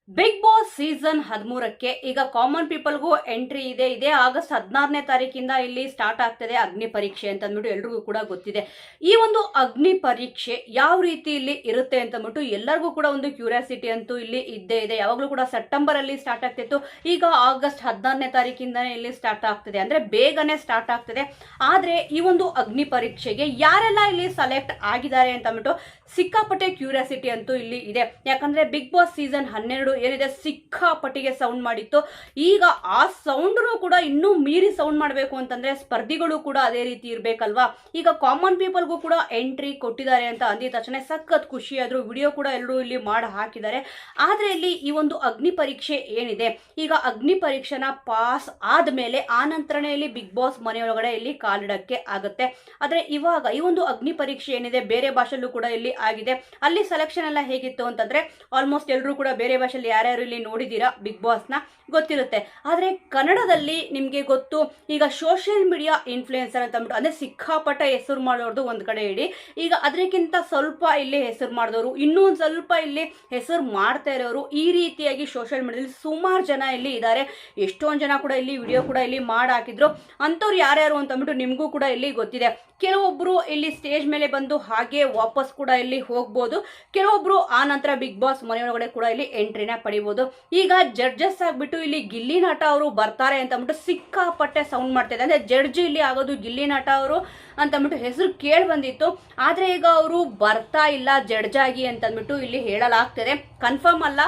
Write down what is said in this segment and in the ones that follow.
Big boss season 13ಕ್ಕೆ ಈಗ common ಪೀಪಲ್ಗೂ entry ಇದೆ. ಇದೇ ಆಗಸ್ಟ್ 16ನೇ ತಾರೀಕಿಂದ ಇಲ್ಲಿ ಸ್ಟಾರ್ಟ್ ಆಗ್ತದೆ ಅಗ್ನಿ ಪರೀಕ್ಷೆ ಅಂತ ಅಂದ್ಬಿಟ್ಟು ಎಲ್ರಿಗೂ ಕೂಡ ಗೊತ್ತಿದೆ. ಈ ಒಂದು ಅಗ್ನಿ ಪರೀಕ್ಷೆ ಯಾವ ರೀತಿ ಇಲ್ಲಿ ಇರುತ್ತೆ ಅಂತ ಅಂದ್ಬಿಟ್ಟು ಎಲ್ಲರಿಗೂ ಕೂಡ ಒಂದು ಕ್ಯೂರಿಯಾಸಿಟಿ ಅಂತೂ ಇಲ್ಲಿ ಇದ್ದೇ ಇದೆ. ಯಾವಾಗಲೂ ಕೂಡ ಸೆಪ್ಟೆಂಬರ್ ಅಲ್ಲಿ ಸ್ಟಾರ್ಟ್ ಆಗ್ತಿತ್ತು, ಈಗ ಆಗಸ್ಟ್ 16ನೇ ತಾರೀಕಿಂದಾನೇ ಇಲ್ಲಿ ಸ್ಟಾರ್ಟ್ ಆಗ್ತದೆ, ಅಂದ್ರೆ ಬೇಗನೆ ಸ್ಟಾರ್ಟ್ ಆಗ್ತದೆ. ಆದ್ರೆ ಈ ಒಂದು ಅಗ್ನಿ ಪರೀಕ್ಷೆಗೆ ಯಾರೆಲ್ಲ ಇಲ್ಲಿ ಸೆಲೆಕ್ಟ್ ಆಗಿದ್ದಾರೆ ಅಂತ ಅಂದ್ಬಿಟ್ಟು ಸಿಕ್ಕಾಪಟ್ಟೆ ಕ್ಯೂರಿಯಾಸಿಟಿ ಅಂತೂ ಇಲ್ಲಿ ಇದೆ. ಯಾಕಂದ್ರೆ ಬಿಗ್ ಬಾಸ್ ಸೀಸನ್ 12 ಏನಿದೆ ಸಿಕ್ಕಾಪಟ್ಟಿಗೆ ಸೌಂಡ್ ಮಾಡಿತ್ತು. ಈಗ ಆ ಸೌಂಡ್ ಕೂಡ ಇನ್ನೂ ಮೀರಿ ಸೌಂಡ್ ಮಾಡಬೇಕು ಅಂತಂದ್ರೆ ಸ್ಪರ್ಧಿಗಳು ಕೂಡ ಅದೇ ರೀತಿ ಇರ್ಬೇಕಲ್ವಾ. ಈಗ ಕಾಮನ್ ಪೀಪಲ್ಗೂ ಕೂಡ ಎಂಟ್ರಿ ಕೊಟ್ಟಿದ್ದಾರೆ ಅಂತ ಅಂದಿದ ತಕ್ಷಣ ಸಖತ್ ಖುಷಿ ಆದ್ರು. ವಿಡಿಯೋ ಕೂಡ ಎಲ್ಲರೂ ಇಲ್ಲಿ ಮಾಡಿ ಹಾಕಿದ್ದಾರೆ. ಆದ್ರೆ ಇಲ್ಲಿ ಈ ಒಂದು ಅಗ್ನಿ ಪರೀಕ್ಷೆ ಏನಿದೆ, ಈಗ ಅಗ್ನಿ ಪರೀಕ್ಷೆನ ಪಾಸ್ ಆದ್ಮೇಲೆ ಆ ನಂತರನೇ ಇಲ್ಲಿ ಬಿಗ್ ಬಾಸ್ ಮನೆಯೊಳಗಡೆ ಇಲ್ಲಿ ಕಾಲಿಡಕ್ಕೆ ಆಗುತ್ತೆ. ಆದ್ರೆ ಇವಾಗ ಈ ಒಂದು ಅಗ್ನಿ ಪರೀಕ್ಷೆ ಏನಿದೆ ಬೇರೆ ಭಾಷೆಯಲ್ಲೂ ಕೂಡ ಇಲ್ಲಿ ಆಗಿದೆ. ಅಲ್ಲಿ ಸೆಲೆಕ್ಷನ್ ಎಲ್ಲ ಹೇಗಿತ್ತು ಅಂತಂದ್ರೆ ಆಲ್ಮೋಸ್ಟ್ ಎಲ್ಲರೂ ಕೂಡ ಬೇರೆ ಭಾಷೆಯಲ್ಲಿ ಯಾರ್ಯಾರು ಇಲ್ಲಿ ನೋಡಿದೀರಾ ಬಿಗ್ ಬಾಸ್ ನ ಗೊತ್ತಿರುತ್ತೆ. ಆದ್ರೆ ಕನ್ನಡದಲ್ಲಿ ನಿಮ್ಗೆ ಗೊತ್ತು, ಈಗ ಸೋಷಿಯಲ್ ಮೀಡಿಯಾ ಇನ್ಫ್ಲೂಯೆನ್ಸರ್ ಅಂತ ಅಂದ್ಬಿಟ್ಟು ಅಂದ್ರೆ ಸಿಕ್ಕಾಪಟ್ಟೆ ಹೆಸರು ಮಾಡೋರ್ದು ಒಂದ್ ಕಡೆ ಇಡಿ, ಈಗ ಅದಕ್ಕಿಂತ ಸ್ವಲ್ಪ ಇಲ್ಲಿ ಹೆಸರು ಮಾಡಿದವರು, ಇನ್ನೂ ಒಂದ್ ಸ್ವಲ್ಪ ಇಲ್ಲಿ ಹೆಸರು ಮಾಡ್ತಾ ಇರೋರು, ಈ ರೀತಿಯಾಗಿ ಸೋಷಿಯಲ್ ಮೀಡಿಯಾದಲ್ಲಿ ಸುಮಾರು ಜನ ಇಲ್ಲಿ ಇದ್ದಾರೆ. ಎಷ್ಟೊಂದು ಜನ ಕೂಡ ಇಲ್ಲಿ ವಿಡಿಯೋ ಕೂಡ ಇಲ್ಲಿ ಮಾಡಿ ಹಾಕಿದ್ರು. ಅಂಥವ್ರು ಯಾರ್ಯಾರು ಅಂತ ಅಂದ್ಬಿಟ್ಟು ನಿಮ್ಗೂ ಕೂಡ ಇಲ್ಲಿ ಗೊತ್ತಿದೆ. ಕೆಲವೊಬ್ರು ಇಲ್ಲಿ ಸ್ಟೇಜ್ ಮೇಲೆ ಬಂದು ಹಾಗೆ ವಾಪಸ್ ಕೂಡ ಇಲ್ಲಿ ಹೋಗ್ಬೋದು, ಕೆಲವೊಬ್ರು ಆ ನಂತರ ಬಿಗ್ ಬಾಸ್ ಮನೆಯೊಳಗಡೆ ಕೂಡ ಇಲ್ಲಿ ಎಂಟ್ರಿನ ಪಡಿಬಹುದು. ಈಗ ಜಡ್ಜಸ್ ಆಗ್ಬಿಟ್ಟು ಇಲ್ಲಿ ಗಿಲ್ಲಿ ನಟ ಅವರು ಬರ್ತಾರೆ ಅಂತ ಅಂದ್ಬಿಟ್ಟು ಸಿಕ್ಕಾಪಟ್ಟೆ ಸೌಂಡ್ ಮಾಡ್ತಿದೆ. ಅಂದ್ರೆ ಜಡ್ಜ್ ಇಲ್ಲಿ ಆಗೋದು ಗಿಲ್ಲಿ ನಟ ಅವರು ಅಂತ ಅಂದ್ಬಿಟ್ಟು ಹೆಸರು ಕೇಳಿ ಬಂದಿತ್ತು. ಆದ್ರೆ ಈಗ ಅವರು ಬರ್ತಾ ಇಲ್ಲ ಜಡ್ಜ್ ಆಗಿ ಅಂತ ಅಂದ್ಬಿಟ್ಟು ಇಲ್ಲಿ ಹೇಳಲಾಗ್ತದೆ. ಕನ್ಫರ್ಮ್ ಅಲ್ಲ,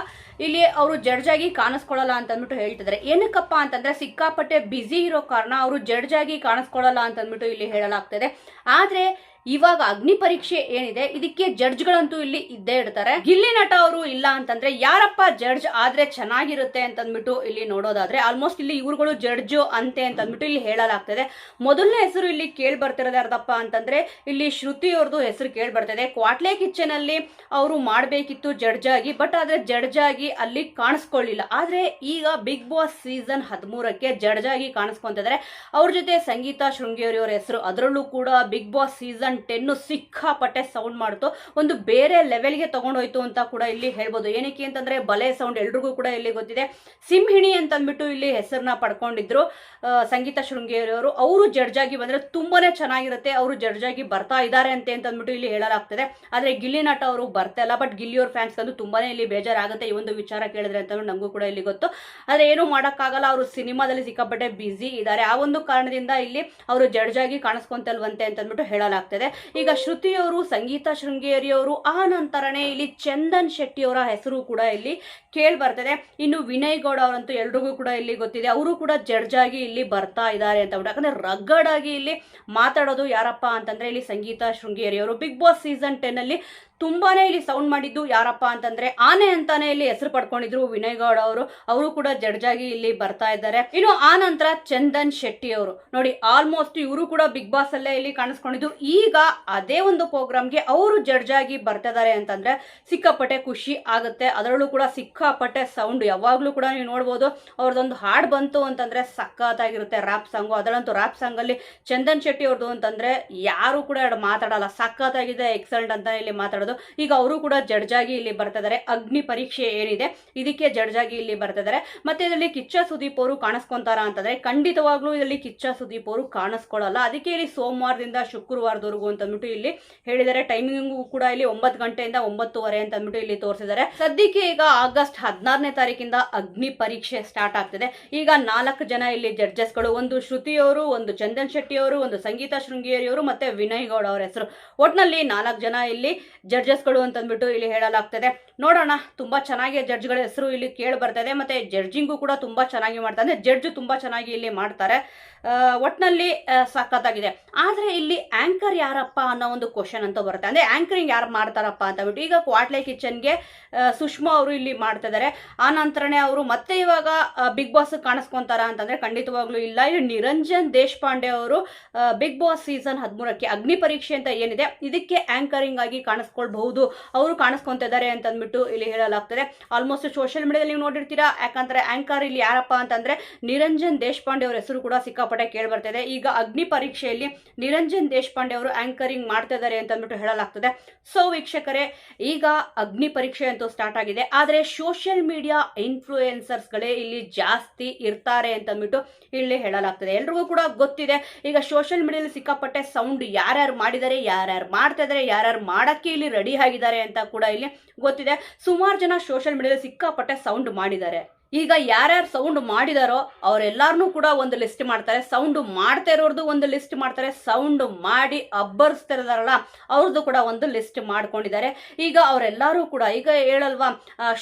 ಇಲ್ಲಿ ಅವರು ಜಡ್ಜ್ ಆಗಿ ಕಾಣಿಸ್ಕೊಳ್ಳಲ್ಲ ಅಂತ ಅಂದ್ಬಿಟ್ಟು ಹೇಳ್ತಿದ್ದಾರೆ. ಏನಕ್ಕಪ್ಪ ಅಂತಂದ್ರೆ ಸಿಕ್ಕಾಪಟ್ಟೆ ಬ್ಯುಸಿ ಇರೋ ಕಾರಣ ಅವರು ಜಡ್ಜ್ ಆಗಿ ಕಾಣಿಸ್ಕೊಳ್ಳಲ್ಲ ಅಂತ ಅಂದ್ಬಿಟ್ಟು ಇಲ್ಲಿ ಹೇಳಲಾಗ್ತದೆ. ಆದ್ರೆ ಇವಾಗ ಅಗ್ನಿ ಪರೀಕ್ಷೆ ಏನಿದೆ ಇದಕ್ಕೆ ಜಡ್ಜ್ಗಳಂತೂ ಇಲ್ಲಿ ಇದ್ದೇ ಇಡ್ತಾರೆ. ಗಿಲ್ಲಿ ನಟ ಅವರು ಇಲ್ಲ ಅಂತಂದ್ರೆ ಯಾರಪ್ಪ ಜಡ್ಜ್ ಆದ್ರೆ ಚೆನ್ನಾಗಿರುತ್ತೆ ಅಂತ ಅಂದ್ಬಿಟ್ಟು ಇಲ್ಲಿ ನೋಡೋದಾದ್ರೆ ಆಲ್ಮೋಸ್ಟ್ ಇಲ್ಲಿ ಇವ್ರುಗಳು ಜಡ್ಜ್ ಅಂತೆ ಅಂತ ಅಂದ್ಬಿಟ್ಟು ಇಲ್ಲಿ ಹೇಳಲಾಗ್ತದೆ. ಮೊದಲನೇ ಹೆಸರು ಇಲ್ಲಿ ಕೇಳಿ ಬರ್ತಿರೋದು ಯಾರ್ದಪ್ಪ ಅಂತಂದ್ರೆ ಇಲ್ಲಿ ಶ್ರುತಿ ಅವ್ರದ್ದು ಹೆಸರು ಕೇಳಿ ಬರ್ತಿದೆ. ಕ್ವಾಟ್ಲೆ ಕಿಚನ್ ಅಲ್ಲಿ ಅವರು ಮಾಡ್ಬೇಕಿತ್ತು ಜಡ್ಜ್ ಆಗಿ, ಬಟ್ ಆದ್ರೆ ಜಡ್ಜ್ ಆಗಿ ಅಲ್ಲಿ ಕಾಣಿಸ್ಕೊಳ್ಳಿಲ್ಲ. ಆದ್ರೆ ಈಗ ಬಿಗ್ ಬಾಸ್ ಸೀಸನ್ 13ಕ್ಕೆ ಜಡ್ಜ್ ಆಗಿ ಕಾಣಿಸ್ಕೊಂತಿದ್ದಾರೆ. ಅವ್ರ ಜೊತೆ ಸಂಗೀತಾ ಶೃಂಗೇರಿ ಅವರ ಹೆಸರು, ಅದರಲ್ಲೂ ಕೂಡ ಬಿಗ್ ಬಾಸ್ ಸೀಸನ್ 10 ಸಿಕ್ಕಾಪಟ್ಟೆ ಸೌಂಡ್ ಮಾಡ್ತು, ಒಂದು ಬೇರೆ ಲೆವೆಲ್ಗೆ ತಗೊಂಡೋಯ್ತು ಅಂತ ಕೂಡ ಇಲ್ಲಿ ಹೇಳ್ಬೋದು. ಏನಕ್ಕೆ ಅಂತಂದ್ರೆ ಬಲೆ ಸೌಂಡ್ ಎಲ್ರಿಗೂ ಕೂಡ ಇಲ್ಲಿ ಗೊತ್ತಿದೆ. ಸಿಂಹಿಣಿ ಅಂತ ಅಂದ್ಬಿಟ್ಟು ಇಲ್ಲಿ ಹೆಸರನ್ನ ಪಡ್ಕೊಂಡಿದ್ರು ಸಂಗೀತಾ ಶೃಂಗೇರಿ ಅವರು. ಅವರು ಜಡ್ಜ್ ಆಗಿ ಬಂದ್ರೆ ತುಂಬಾನೇ ಚೆನ್ನಾಗಿರುತ್ತೆ, ಅವರು ಜಡ್ಜ್ ಆಗಿ ಬರ್ತಾ ಇದ್ದಾರೆ ಅಂತ ಅಂದ್ಬಿಟ್ಟು ಇಲ್ಲಿ ಹೇಳಲಾಗ್ತದೆ. ಆದ್ರೆ ಗಿಲ್ಲಿ ನಟ ಅವರು ಬರ್ತಾ ಇಲ್ಲ, ಬಟ್ ಗಿಲ್ಲಿ ಅವ್ರ ಫ್ಯಾನ್ಸ್ ಅಂತೂ ತುಂಬಾನೇ ಇಲ್ಲಿ ಬೇಜಾರಾಗುತ್ತೆ ಈ ಒಂದು ವಿಚಾರ ಕೇಳಿದ್ರೆ ಅಂತ ನಮಗೂ ಕೂಡ ಇಲ್ಲಿ ಗೊತ್ತು. ಆದ್ರೆ ಏನು ಮಾಡಕ್ಕಾಗಲ್ಲ, ಅವರು ಸಿನಿಮಾದಲ್ಲಿ ಸಿಕ್ಕಾಪಟ್ಟೆ ಬ್ಯುಸಿ ಇದ್ದಾರೆ. ಆ ಒಂದು ಕಾರಣದಿಂದ ಇಲ್ಲಿ ಅವರು ಜಡ್ಜ್ ಆಗಿ ಕಾಣಿಸ್ಕೊಂತಲ್ವಂತೆ ಅಂತ ಅಂದ್ಬಿಟ್ಟು ಹೇಳಲಾಗ್ತದೆ. ಈಗ ಶ್ರುತಿ ಅವರು, ಸಂಗೀತಾ ಶೃಂಗೇರಿ ಅವರು, ಆ ನಂತರನೇ ಇಲ್ಲಿ ಚಂದನ್ ಶೆಟ್ಟಿ ಅವರ ಹೆಸರು ಕೂಡ ಇಲ್ಲಿ ಕೇಳಿ ಬರ್ತದೆ. ಇನ್ನು ವಿನಯ್ ಗೌಡ ಅವರಂತೂ ಎಲ್ರಿಗೂ ಕೂಡ ಇಲ್ಲಿ ಗೊತ್ತಿದೆ, ಅವರು ಕೂಡ ಜಡ್ಜ್ ಆಗಿ ಇಲ್ಲಿ ಬರ್ತಾ ಇದ್ದಾರೆ ಅಂತ. ಯಾಕಂದ್ರೆ ರಗ್ಗಡ್ ಆಗಿ ಇಲ್ಲಿ ಮಾತಾಡೋದು ಯಾರಪ್ಪ ಅಂತಂದ್ರೆ ಇಲ್ಲಿ ಸಂಗೀತಾ ಶೃಂಗೇರಿ ಅವರು. ಬಿಗ್ ಬಾಸ್ ಸೀಸನ್ 10 ಅಲ್ಲಿ ತುಂಬಾನೇ ಇಲ್ಲಿ ಸೌಂಡ್ ಮಾಡಿದ್ದು ಯಾರಪ್ಪ ಅಂತಂದ್ರೆ ಆನೆ ಅಂತಾನೆ ಇಲ್ಲಿ ಹೆಸರು ಪಡ್ಕೊಂಡಿದ್ರು ವಿನಯ್ ಗೌಡ ಅವರು. ಅವರು ಕೂಡ ಜಡ್ಜ್ ಆಗಿ ಇಲ್ಲಿ ಬರ್ತಾ ಇದ್ದಾರೆ. ಇನ್ನು ಆ ನಂತರ ಚಂದನ್ ಶೆಟ್ಟಿ ಅವರು ನೋಡಿ, ಆಲ್ಮೋಸ್ಟ್ ಇವರು ಕೂಡ ಬಿಗ್ ಬಾಸ್ ಅಲ್ಲೇ ಇಲ್ಲಿ ಕಾಣಿಸ್ಕೊಂಡಿದ್ದು. ಈಗ ಅದೇ ಒಂದು ಪ್ರೋಗ್ರಾಮ್ಗೆ ಅವರು ಜಡ್ಜ್ ಆಗಿ ಬರ್ತಿದ್ದಾರೆ ಅಂತಂದ್ರೆ ಸಿಕ್ಕಾಪಟ್ಟೆ ಖುಷಿ ಆಗುತ್ತೆ. ಅದರಲ್ಲೂ ಕೂಡ ಸಿಕ್ಕಾಪಟ್ಟೆ ಸೌಂಡ್, ಯಾವಾಗ್ಲೂ ಕೂಡ ನೀವು ನೋಡ್ಬೋದು ಅವ್ರದೊಂದು ಹಾಡ್ ಬಂತು ಅಂತಂದ್ರೆ ಸಖತ್ತಾಗಿರುತ್ತೆ, ರ್ಯಾಪ್ ಸಾಂಗು. ಅದರಲ್ಲಂತೂ ರ್ಯಾಪ್ ಸಾಂಗ್ ಅಲ್ಲಿ ಚಂದನ್ ಶೆಟ್ಟಿ ಅವ್ರದ್ದು ಅಂತಂದ್ರೆ ಯಾರು ಕೂಡ ಮಾತಾಡಲ್ಲ, ಸಖತ್ತಾಗಿದೆ, ಎಕ್ಸಲೆಂಟ್ ಅಂತ ಇಲ್ಲಿ ಮಾತಾಡೋದು. ಈಗ ಅವರು ಕೂಡ ಜಡ್ಜ್ ಆಗಿ ಇಲ್ಲಿ ಬರ್ತಾ ಇದ್ದಾರೆ. ಅಗ್ನಿ ಪರೀಕ್ಷೆ ಏನಿದೆ ಇದಕ್ಕೆ ಜಡ್ಜ್ ಆಗಿ ಇಲ್ಲಿ ಬರ್ತಾ ಇದ್ದಾರೆ. ಮತ್ತೆ ಇದರಲ್ಲಿ ಕಿಚ್ಚ ಸುದೀಪ್ ಅವರು ಕಾಣಿಸ್ಕೊಂತಾರ ಅಂತಂದ್ರೆ ಖಂಡಿತವಾಗ್ಲೂ ಇದರಲ್ಲಿ ಕಿಚ್ಚ ಸುದೀಪ್ ಅವರು ಕಾಣಿಸ್ಕೊಳ್ಳಲ್ಲ. ಅದಕ್ಕೆ ಇಲ್ಲಿ ಸೋಮವಾರದಿಂದ ಶುಕ್ರವಾರದವರೆಗೂ ಅಂತ ಅಂದ್ಬಿಟ್ಟು ಇಲ್ಲಿ ಹೇಳಿದ್ದಾರೆ. ಟೈಮಿಂಗು ಕೂಡ ಇಲ್ಲಿ 9 ಗಂಟೆಯಿಂದ 9:30 ಅಂತ ಅಂದ್ಬಿಟ್ಟು ಇಲ್ಲಿ ತೋರಿಸಿದ್ದಾರೆ. ಸದ್ಯಕ್ಕೆ ಈಗ ಆಗಸ್ಟ್ 16ನೇ ತಾರೀಕಿಂದ ಅಗ್ನಿ ಪರೀಕ್ಷೆ ಸ್ಟಾರ್ಟ್ ಆಗ್ತದೆ. ಈಗ 4 ಜನ ಇಲ್ಲಿ ಜಡ್ಜಸ್ಗಳು, ಒಂದು ಶ್ರುತಿ ಅವರು, ಒಂದು ಚಂದನ್ ಶೆಟ್ಟಿ ಅವರು, ಒಂದು ಸಂಗೀತಾ ಶೃಂಗೇರಿ ಅವರು, ಮತ್ತೆ ವಿನಯ್ ಗೌಡ ಅವರ ಹೆಸರು. ಒಟ್ನಲ್ಲಿ 4 ಜನ ಇಲ್ಲಿ ಜಡ್ಜಸ್ಗಳು ಅಂತ ಅಂದ್ಬಿಟ್ಟು ಇಲ್ಲಿ ಹೇಳಲಾಗ್ತದೆ. ನೋಡೋಣ, ತುಂಬಾ ಚೆನ್ನಾಗಿ ಜಡ್ಜ್ಗಳ ಹೆಸರು ಇಲ್ಲಿ ಕೇಳಿ ಬರ್ತದೆ. ಮತ್ತೆ ಜಡ್ಜಿಂಗು ಕೂಡ ತುಂಬಾ ಚೆನ್ನಾಗಿ ಮಾಡ್ತಾರೆ, ಅಂದ್ರೆ ಜಡ್ಜ್ ತುಂಬಾ ಚೆನ್ನಾಗಿ ಇಲ್ಲಿ ಮಾಡ್ತಾರೆ. ಒಟ್ನಲ್ಲಿ ಸಖತ್ತಾಗಿದೆ. ಆದ್ರೆ ಇಲ್ಲಿ ಆಂಕರ್ ಯಾರಪ್ಪ ಅನ್ನೋ ಒಂದು ಕ್ವಶನ್ ಅಂತ ಬರುತ್ತೆ. ಅಂದ್ರೆ ಆಂಕರಿಂಗ್ ಯಾರು ಮಾಡ್ತಾರಪ್ಪ ಅಂತ ಬಿಟ್ಟು ಈಗ ಕ್ವಾಟ್ಲೆ ಕಿಚನ್ಗೆ ಸುಷ್ಮಾ ಅವರು ಇಲ್ಲಿ ಮಾಡ್ತಾ ಇದ್ದಾರೆ. ಆ ನಂತರನೇ ಅವರು ಮತ್ತೆ ಇವಾಗ ಬಿಗ್ ಬಾಸ್ ಕಾಣಿಸ್ಕೊಂತಾರ ಅಂತಂದ್ರೆ ಖಂಡಿತವಾಗ್ಲೂ ಇಲ್ಲ. ಇಲ್ಲಿ ನಿರಂಜನ್ ದೇಶಪಾಂಡೆ ಅವರು ಬಿಗ್ ಬಾಸ್ ಸೀಸನ್ 13ಕ್ಕೆ ಅಗ್ನಿ ಪರೀಕ್ಷೆ ಅಂತ ಏನಿದೆ ಇದಕ್ಕೆ ಆಂಕರಿಂಗ್ ಆಗಿ ಕಾಣಿಸ್ಕೊಳ್ಳೋ ಕಾಣಿಸ್ಕೊಳ್ಬಹುದು, ಅವರು ಕಾಣಿಸ್ಕೊಂತ ಇದ್ದಾರೆ ಅಂತ ಅಂದ್ಬಿಟ್ಟು ಇಲ್ಲಿ ಹೇಳಲಾಗ್ತದೆ. ಆಲ್ಮೋಸ್ಟ್ ಸೋಷಿಯಲ್ ಮೀಡಿಯಾದಲ್ಲಿ ನೀವು ನೋಡಿರ್ತೀರಾ. ಯಾಕಂದ್ರೆ ಆಂಕರ್ ಇಲ್ಲಿ ಯಾರಪ್ಪ ಅಂತಂದ್ರೆ ನಿರಂಜನ್ ದೇಶಪಾಂಡೆ ಅವರ ಹೆಸರು ಕೂಡ ಸಿಕ್ಕಾಪಟ್ಟೆ ಕೇಳಿ ಬರ್ತಿದೆ. ಈಗ ಅಗ್ನಿ ಪರೀಕ್ಷೆಯಲ್ಲಿ ನಿರಂಜನ್ ದೇಶಪಾಂಡೆ ಅವರು ಆಂಕರಿಂಗ್ ಮಾಡ್ತಾ ಇದ್ದಾರೆ ಅಂತ ಅಂದ್ಬಿಟ್ಟು ಹೇಳಲಾಗ್ತದೆ. ಸೊ ವೀಕ್ಷಕರೇ, ಈಗ ಅಗ್ನಿ ಪರೀಕ್ಷೆ ಅಂತೂ ಸ್ಟಾರ್ಟ್ ಆಗಿದೆ. ಆದ್ರೆ ಸೋಷಿಯಲ್ ಮೀಡಿಯಾ ಇನ್ಫ್ಲೂಯೆನ್ಸರ್ಸ್ ಗಳೇ ಇಲ್ಲಿ ಜಾಸ್ತಿ ಇರ್ತಾರೆ ಅಂತ ಅಂದ್ಬಿಟ್ಟು ಇಲ್ಲಿ ಹೇಳಲಾಗ್ತದೆ. ಎಲ್ರಿಗೂ ಕೂಡ ಗೊತ್ತಿದೆ, ಈಗ ಸೋಷಿಯಲ್ ಮೀಡಿಯಾದಲ್ಲಿ ಸಿಕ್ಕಾಪಟ್ಟೆ ಸೌಂಡ್ ಯಾರ್ಯಾರು ಮಾಡಿದ್ದಾರೆ, ಯಾರ್ಯಾರು ಮಾಡ್ತಾ ಇದ್ದಾರೆ, ಯಾರ್ಯಾರು ಮಾಡಕ್ಕೆ ಇಲ್ಲಿ ರೆಡಿ ಆಗಿದ್ದಾರೆ ಅಂತ ಕೂಡ ಇಲ್ಲಿ ಗೊತ್ತಿದೆ. ಸುಮಾರು ಜನ ಸೋಷಿಯಲ್ ಮೀಡಿಯಾದಲ್ಲಿ ಸಿಕ್ಕಾಪಟ್ಟೆ ಸೌಂಡ್ ಮಾಡಿದ್ದಾರೆ. ಈಗ ಯಾರ್ಯಾರು ಸೌಂಡ್ ಮಾಡಿದಾರೋ ಅವರೆಲ್ಲಾರನ್ನೂ ಕೂಡ ಒಂದು ಲಿಸ್ಟ್ ಮಾಡ್ತಾರೆ, ಸೌಂಡ್ ಮಾಡ್ತಾ ಇರೋರ್ದು ಒಂದು ಲಿಸ್ಟ್ ಮಾಡ್ತಾರೆ, ಸೌಂಡ್ ಮಾಡಿ ಅಬ್ಬರಿಸ್ತಿರದಾರಲ್ಲ ಅವ್ರದ್ದು ಕೂಡ ಒಂದು ಲಿಸ್ಟ್ ಮಾಡ್ಕೊಂಡಿದ್ದಾರೆ. ಈಗ ಅವರೆಲ್ಲರೂ ಕೂಡ ಈಗ ಹೇಳಲ್ವಾ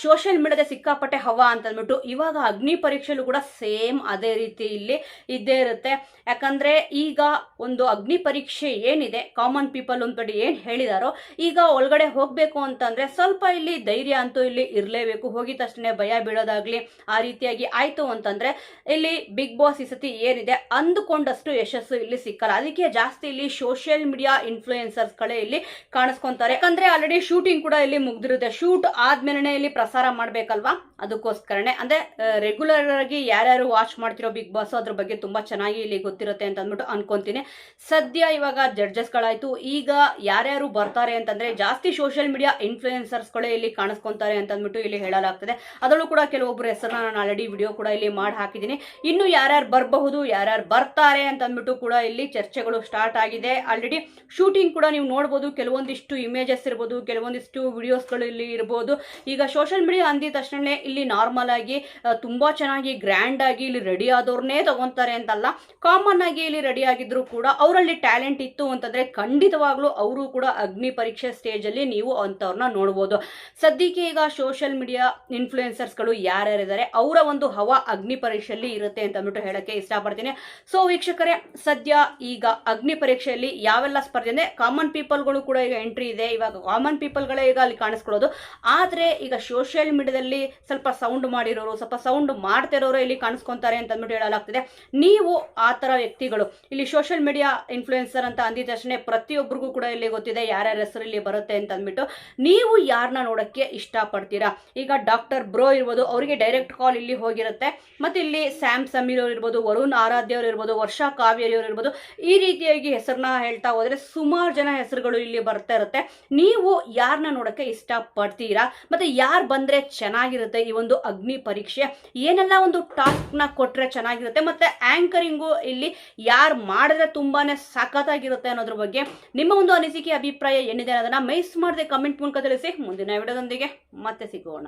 ಸೋಷಿಯಲ್ ಮೀಡಿಯಾದ ಸಿಕ್ಕಾಪಟ್ಟೆ ಹವಾ ಅಂತ ಅಂದ್ಬಿಟ್ಟು, ಇವಾಗ ಅಗ್ನಿ ಪರೀಕ್ಷೆಯಲ್ಲೂ ಕೂಡ ಸೇಮ್ ಅದೇ ರೀತಿ ಇಲ್ಲಿ ಇದ್ದೇ ಇರುತ್ತೆ. ಯಾಕಂದ್ರೆ ಈಗ ಒಂದು ಅಗ್ನಿ ಪರೀಕ್ಷೆ ಏನಿದೆ, ಕಾಮನ್ ಪೀಪಲ್ ಅಂದ್ಬಿಟ್ಟು ಏನ್ ಹೇಳಿದಾರೋ, ಈಗ ಒಳಗಡೆ ಹೋಗ್ಬೇಕು ಅಂತಂದ್ರೆ ಸ್ವಲ್ಪ ಇಲ್ಲಿ ಧೈರ್ಯ ಅಂತೂ ಇಲ್ಲಿ ಇರಲೇಬೇಕು. ಹೋಗಿದ ತಕ್ಷಣ ಭಯ ಬೀಳೋದಾಗ್ಲಿ ಆ ರೀತಿಯಾಗಿ ಆಯ್ತು ಅಂತಂದ್ರೆ ಇಲ್ಲಿ ಬಿಗ್ ಬಾಸ್ ಈ ಸತಿ ಏನಿದೆ ಅಂದುಕೊಂಡಷ್ಟು ಯಶಸ್ಸು ಇಲ್ಲಿ ಸಿಕ್ಕಲ್ಲ. ಅದಕ್ಕೆ ಜಾಸ್ತಿ ಇಲ್ಲಿ ಸೋಷಿಯಲ್ ಮೀಡಿಯಾ ಇನ್ಫ್ಲೂಯೆನ್ಸರ್ಸ್ ಗಳೇ ಇಲ್ಲಿ ಕಾಣಿಸ್ಕೊಂತಾರೆ. ಯಾಕಂದ್ರೆ ಆಲ್ರೆಡಿ ಶೂಟಿಂಗ್ ಕೂಡ ಇಲ್ಲಿ ಮುಗ್ದಿರುತ್ತೆ. ಶೂಟ್ ಆದ್ಮೇಲೆ ಇಲ್ಲಿ ಪ್ರಸಾರ ಮಾಡ್ಬೇಕಲ್ವಾ, ಅದಕ್ಕೋಸ್ಕರನೇ. ಅಂದ್ರೆ ರೆಗ್ಯುಲರ್ ಆಗಿ ಯಾರ್ಯಾರು ವಾಚ್ ಮಾಡ್ತಿರೋ ಬಿಗ್ ಬಾಸ್ ಅದ್ರ ಬಗ್ಗೆ ತುಂಬಾ ಚೆನ್ನಾಗಿ ಇಲ್ಲಿ ಗೊತ್ತಿರುತ್ತೆ ಅಂತ ಅಂದ್ಬಿಟ್ಟು ಅನ್ಕೊಂತೀನಿ. ಸದ್ಯ ಇವಾಗ ಜಡ್ಜಸ್ ಗಳಾಯ್ತು, ಈಗ ಯಾರ್ಯಾರು ಬರ್ತಾರೆ ಅಂತಂದ್ರೆ ಜಾಸ್ತಿ ಸೋಷಿಯಲ್ ಮೀಡಿಯಾ ಇನ್ಫ್ಲೂಯೆನ್ಸರ್ಸ್ ಗಳೇ ಇಲ್ಲಿ ಕಾಣಿಸ್ಕೊಂತಾರೆ ಅಂತ ಅಂದ್ಬಿಟ್ಟು ಇಲ್ಲಿ ಹೇಳಲಾಗ್ತದೆ. ಅದರಲ್ಲೂ ಕೂಡ ಕೆಲವೊಬ್ಬರು ಹೆಸರನ್ನ ನಾನು ಆಲ್ರೆಡಿ ವಿಡಿಯೋ ಕೂಡ ಇಲ್ಲಿ ಮಾಡಿ ಹಾಕಿದ್ದೀನಿ. ಇನ್ನು ಯಾರ್ಯಾರು ಬರಬಹುದು, ಯಾರ್ಯಾರು ಬರ್ತಾರೆ ಅಂತ ಅಂದ್ಬಿಟ್ಟು ಕೂಡ ಇಲ್ಲಿ ಚರ್ಚೆಗಳು ಸ್ಟಾರ್ಟ್ ಆಗಿದೆ. ಆಲ್ರೆಡಿ ಶೂಟಿಂಗ್ ಕೂಡ ನೀವು ನೋಡ್ಬೋದು, ಕೆಲವೊಂದಿಷ್ಟು ಇಮೇಜಸ್ ಇರ್ಬೋದು, ಕೆಲವೊಂದಿಷ್ಟು ವಿಡಿಯೋಸ್ಗಳು ಇಲ್ಲಿ ಇರ್ಬೋದು. ಈಗ ಸೋಷಿಯಲ್ ಮೀಡಿಯಾ ಅಂದಿದ ತಕ್ಷಣ ಇಲ್ಲಿ ನಾರ್ಮಲ್ ಆಗಿ ತುಂಬಾ ಚೆನ್ನಾಗಿ ಗ್ರ್ಯಾಂಡ್ ಆಗಿ ಇಲ್ಲಿ ರೆಡಿ ಆದವ್ರನ್ನೇ ತಗೊಂತಾರೆ ಅಂತಲ್ಲ, ಕಾಮನ್ ಆಗಿ ಇಲ್ಲಿ ರೆಡಿ ಆಗಿದ್ರು ಕೂಡ ಅವರಲ್ಲಿ ಟ್ಯಾಲೆಂಟ್ ಇತ್ತು ಅಂತಂದ್ರೆ ಖಂಡಿತವಾಗ್ಲೂ ಅವರು ಕೂಡ ಅಗ್ನಿ ಪರೀಕ್ಷೆ ಸ್ಟೇಜ್ ಅಲ್ಲಿ ನೀವು ಅಂತವ್ರನ್ನ ನೋಡ್ಬೋದು. ಸದ್ಯಕ್ಕೆ ಈಗ ಸೋಷಿಯಲ್ ಮೀಡಿಯಾ ಇನ್ಫ್ಲೂಯೆನ್ಸರ್ಸ್ ಗಳು ಯಾರ್ಯಾರಿದ್ದಾರೆ ಅವರ ಒಂದು ಹವಾ ಅಗ್ನಿ ಪರೀಕ್ಷೆಯಲ್ಲಿ ಇರುತ್ತೆ ಅಂತ ಅಂದ್ಬಿಟ್ಟು ಹೇಳಕ್ಕೆ ಇಷ್ಟಪಡ್ತೀನಿ. ಸೊ ವೀಕ್ಷಕರೇ, ಸದ್ಯ ಈಗ ಅಗ್ನಿ ಪರೀಕ್ಷೆಯಲ್ಲಿ ಯಾವೆಲ್ಲ ಸ್ಪರ್ಧೆ ಅಂದ್ರೆ ಕಾಮನ್ ಪೀಪಲ್ಗಳು ಕೂಡ ಈಗ ಎಂಟ್ರಿ ಇದೆ. ಇವಾಗ ಕಾಮನ್ ಪೀಪಲ್ಗಳೇ ಈಗ ಅಲ್ಲಿ ಕಾಣಿಸ್ಕೊಳ್ಳೋದು. ಆದ್ರೆ ಈಗ ಸೋಷಿಯಲ್ ಮೀಡಿಯಾದಲ್ಲಿ ಸ್ವಲ್ಪ ಸೌಂಡ್ ಮಾಡಿರೋರು, ಸ್ವಲ್ಪ ಸೌಂಡ್ ಮಾಡ್ತಿರೋರು ಇಲ್ಲಿ ಕಾಣಿಸ್ಕೊಂತಾರೆ ಅಂತ ಅಂದ್ಬಿಟ್ಟು ಹೇಳಲಾಗ್ತಿದೆ. ನೀವು ಆ ತರ ವ್ಯಕ್ತಿಗಳು ಇಲ್ಲಿ ಸೋಷಿಯಲ್ ಮೀಡಿಯಾ ಇನ್ಫ್ಲೂಯೆನ್ಸರ್ ಅಂತ ಅಂದಿದ ತಕ್ಷಣ ಪ್ರತಿಯೊಬ್ಬರಿಗೂ ಕೂಡ ಇಲ್ಲಿ ಗೊತ್ತಿದೆ ಯಾರ್ಯಾರ ಹೆಸರು ಇಲ್ಲಿ ಬರುತ್ತೆ ಅಂತ ಅಂದ್ಬಿಟ್ಟು. ನೀವು ಯಾರನ್ನ ನೋಡಕ್ಕೆ ಇಷ್ಟಪಡ್ತೀರಾ? ಈಗ ಡಾಕ್ಟರ್ ಬ್ರೋ ಇರ್ಬೋದು, ಅವರಿಗೆ ಡೈರೆಕ್ಟ್ ಕಾಲ್ ಇಲ್ಲಿ ಹೋಗಿರುತ್ತೆ. ಮತ್ತೆ ಇಲ್ಲಿ ಸ್ಯಾಮ್ ಸಮೀರ್ ಅವ್ರು ಇರ್ಬೋದು, ವರುಣ್ ಆರಾಧ್ಯ ಅವ್ರು ಇರ್ಬೋದು, ವರ್ಷಾ ಕಾವೇರಿ ಅವ್ರು ಇರ್ಬೋದು, ಈ ರೀತಿಯಾಗಿ ಹೆಸರನ್ನ ಹೇಳ್ತಾ ಹೋದ್ರೆ ಸುಮಾರು ಜನ ಹೆಸರುಗಳು ಇಲ್ಲಿ ಬರ್ತಾ ಇರುತ್ತೆ. ನೀವು ಯಾರನ್ನ ನೋಡಕ್ಕೆ ಇಷ್ಟಪಡ್ತೀರಾ? ಮತ್ತೆ ಯಾರು ಬಂದ್ರೆ ಚೆನ್ನಾಗಿರುತ್ತೆ ಈ ಒಂದು ಅಗ್ನಿ ಪರೀಕ್ಷೆ? ಏನೆಲ್ಲ ಒಂದು ಟಾಸ್ಕ್ ನ ಕೊಟ್ರೆ ಚೆನ್ನಾಗಿರುತ್ತೆ? ಮತ್ತೆ ಆಂಕರಿಂಗು ಇಲ್ಲಿ ಯಾರು ಮಾಡಿದ್ರೆ ತುಂಬಾನೇ ಸಖತ್ತಾಗಿರುತ್ತೆ ಅನ್ನೋದ್ರ ಬಗ್ಗೆ ನಿಮ್ಮ ಒಂದು ಅನಿಸಿಕೆ, ಅಭಿಪ್ರಾಯ ಏನಿದೆ ಅನ್ನೋದನ್ನ ಮಿಸ್ ಮಾಡದೆ ಕಮೆಂಟ್ ಮೂಲಕ ತಿಳಿಸಿ. ಮುಂದಿನ ವಿಡಿಯೋದೊಂದಿಗೆ ಮತ್ತೆ ಸಿಗೋಣ.